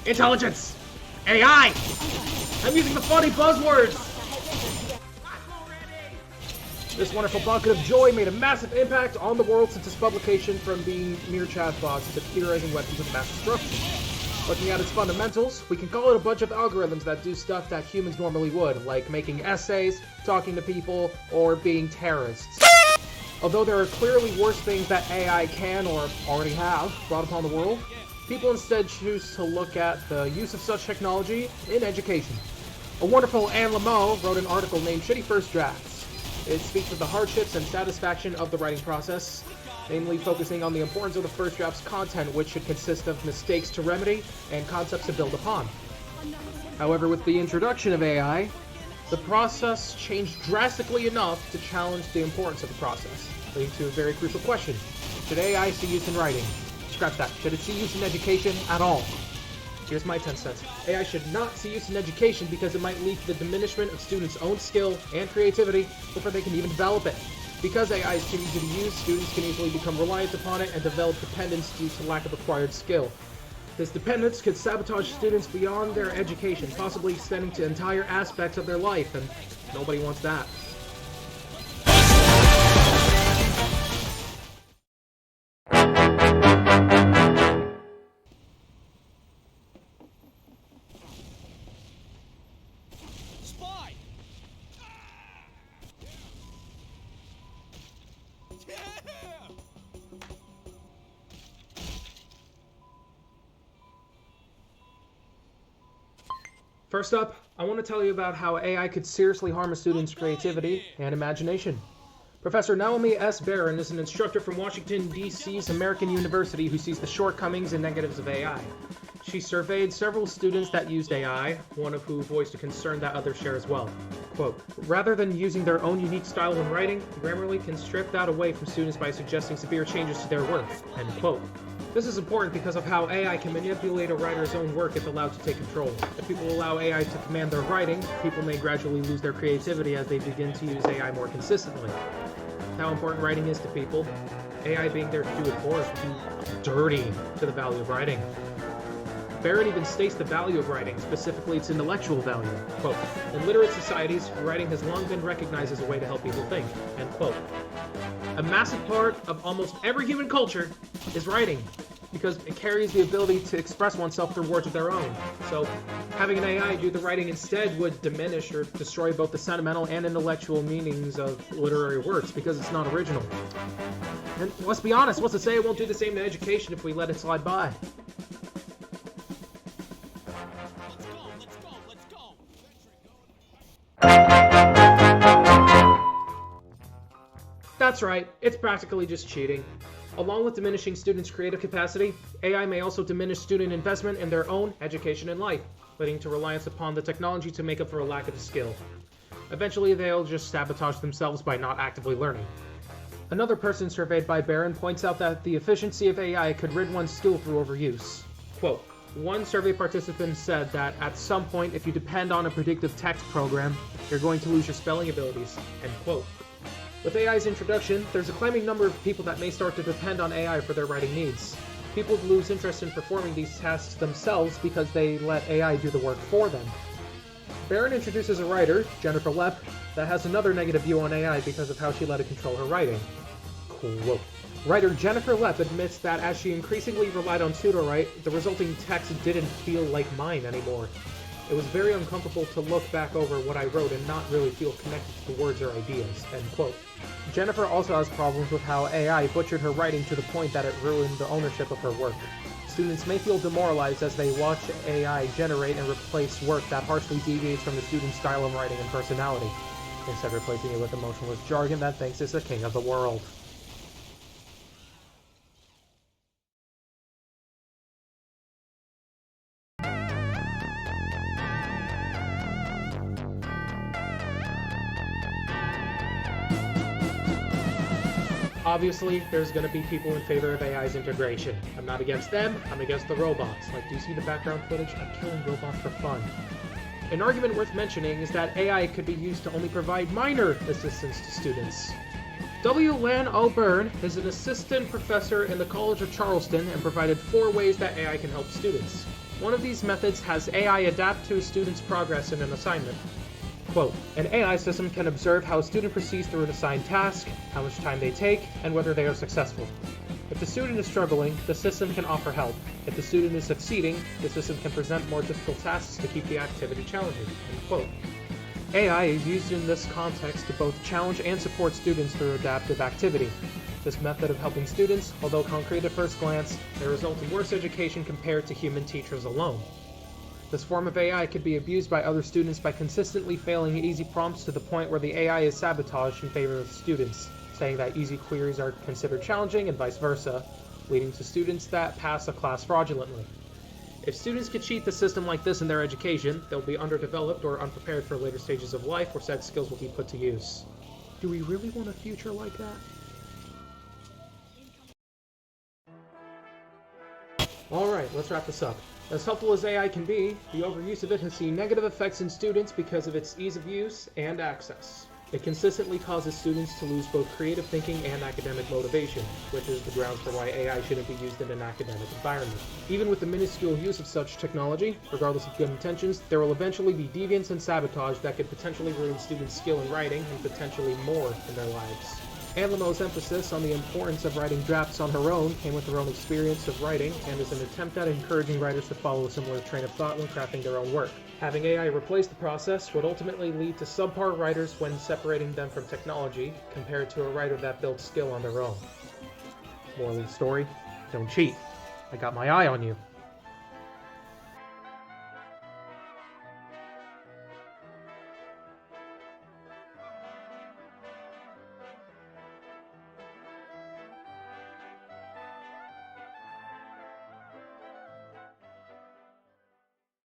Intelligence! AI! I'm using the funny buzzwords! This wonderful bucket of joy made a massive impact on the world since its publication, from being mere chatbots to theorizing weapons of mass destruction. Looking at its fundamentals, we can call it a bunch of algorithms that do stuff that humans normally would, like making essays, talking to people, or being terrorists. Although there are clearly worse things that AI can, or already have, brought upon the world, people instead choose to look at the use of such technology in education. A wonderful Anne Lamott wrote an article named Shitty First Drafts. It speaks of the hardships and satisfaction of the writing process, namely focusing on the importance of the first draft's content, which should consist of mistakes to remedy and concepts to build upon. However, with the introduction of AI, the process changed drastically enough to challenge the importance of the process, leading to a very crucial question. Should AI see use in writing? Scratch that. Should it see use in education at all? Here's my 10 cents. AI should not see use in education because it might lead to the diminishment of students' own skill and creativity before they can even develop it. Because AI is too easy to use, students can easily become reliant upon it and develop dependence due to lack of acquired skill. This dependence could sabotage students beyond their education, possibly extending to entire aspects of their life, and nobody wants that. First up, I want to tell you about how AI could seriously harm a student's creativity and imagination. Professor Naomi S. is an instructor from Washington, D.C.'s American University who sees the shortcomings and negatives of AI. She surveyed several students that used AI, one of who voiced a concern that others share as well. Quote, rather than using their own unique style when writing, Grammarly can strip that away from students by suggesting severe changes to their work, end quote. This is important because of how AI can manipulate a writer's own work if allowed to take control. If people allow AI to command their writing, people may gradually lose their creativity as they begin to use AI more consistently. How important writing is to people, AI being there to do it for us would be dirty to the value of writing. Barrett even states the value of writing, specifically its intellectual value. Quote, in literate societies, writing has long been recognized as a way to help people think, end quote. A massive part of almost every human culture is writing, because it carries the ability to express oneself through words of their own. So having an AI do the writing instead would diminish or destroy both the sentimental and intellectual meanings of literary works, because it's not original. And let's be honest, what's to say it won't do the same to education if we let it slide by? That's right, it's practically just cheating. Along with diminishing students' creative capacity, AI may also diminish student investment in their own education and life, leading to reliance upon the technology to make up for a lack of skill. Eventually, they'll just sabotage themselves by not actively learning. Another person surveyed by Barron points out that the efficiency of AI could rid one's skill through overuse. Quote, one survey participant said that at some point, if you depend on a predictive text program, you're going to lose your spelling abilities, end quote. With AI's introduction, there's a climbing number of people that may start to depend on AI for their writing needs. People lose interest in performing these tasks themselves because they let AI do the work for them. Barron introduces a writer, Jennifer Lepp, that has another negative view on AI because of how she let it control her writing. Quote, writer Jennifer Lepp admits that as she increasingly relied on pseudo-write, the resulting text didn't feel like mine anymore. It was very uncomfortable to look back over what I wrote and not really feel connected to the words or ideas, end quote. Jennifer also has problems with how AI butchered her writing to the point that it ruined the ownership of her work. Students may feel demoralized as they watch AI generate and replace work that harshly deviates from the student's style of writing and personality, instead replacing it with emotionless jargon that thinks it's the king of the world. Obviously, there's going to be people in favor of AI's integration. I'm not against them, I'm against the robots. Like, do you see the background footage? I'm killing robots for fun. An argument worth mentioning is that AI could be used to only provide minor assistance to students. W. Lan O'Byrne is an assistant professor in the College of Charleston and provided 4 ways that AI can help students. One of these methods has AI adapt to a student's progress in an assignment. Quote, an AI system can observe how a student proceeds through an assigned task, how much time they take, and whether they are successful. If the student is struggling, the system can offer help. If the student is succeeding, the system can present more difficult tasks to keep the activity challenging. End quote. AI is used in this context to both challenge and support students through adaptive activity. This method of helping students, although concrete at first glance, may result in worse education compared to human teachers alone. This form of AI could be abused by other students by consistently failing easy prompts to the point where the AI is sabotaged in favor of students, saying that easy queries are considered challenging and vice versa, leading to students that pass a class fraudulently. If students could cheat the system like this in their education, they'll be underdeveloped or unprepared for later stages of life where said skills will be put to use. Do we really want a future like that? Alright, let's wrap this up. As helpful as AI can be, the overuse of it has seen negative effects in students because of its ease of use and access. It consistently causes students to lose both creative thinking and academic motivation, which is the grounds for why AI shouldn't be used in an academic environment. Even with the minuscule use of such technology, regardless of good intentions, there will eventually be deviance and sabotage that could potentially ruin students' skill in writing and potentially more in their lives. Lamott's emphasis on the importance of writing drafts on her own came with her own experience of writing and is an attempt at encouraging writers to follow a similar train of thought when crafting their own work. Having AI replace the process would ultimately lead to subpar writers when separating them from technology, compared to a writer that builds skill on their own. Moral of the story, don't cheat. I got my eye on you.